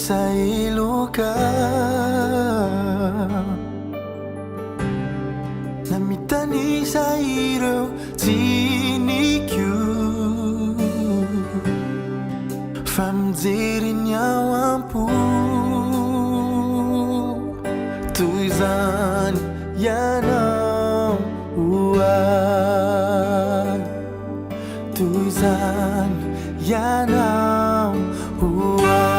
sa lugar na mitany sa ireo tinikyo fa mijery ny ao am-po toy zany ianao hoay toy zany ianao hoay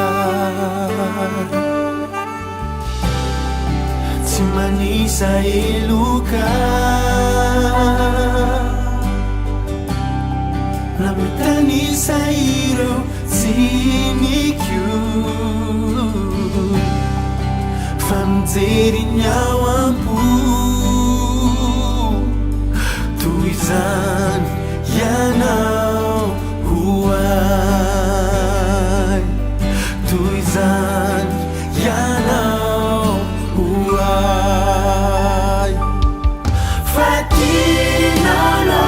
tsy manisa eloka na mitanisa ireo tinikyo fa mijery ny ao am-po toy zany ianao hoay toy zany ianao hoay fa tinao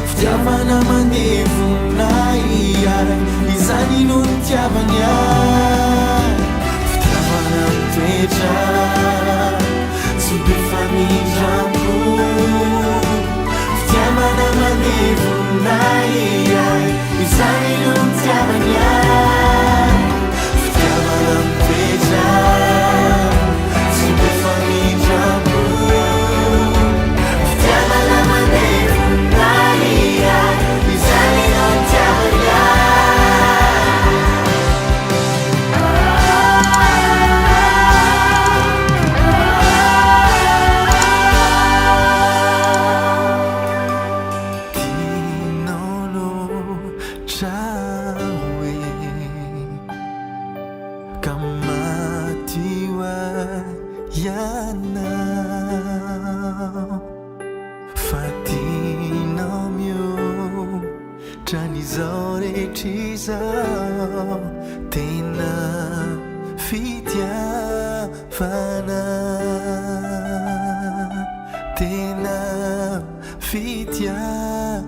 fitiavana mandevonay izany no nitiavany ay fitiavana mitoetra tsy be famindrampo fitiavana mandevonay izany no nitiavany ay fitiavana mitoetra tsy be famindrampo fitiavana mandevonay izany no nitiavany zao rehetr'izao tena fitiavana, tena fitiavana.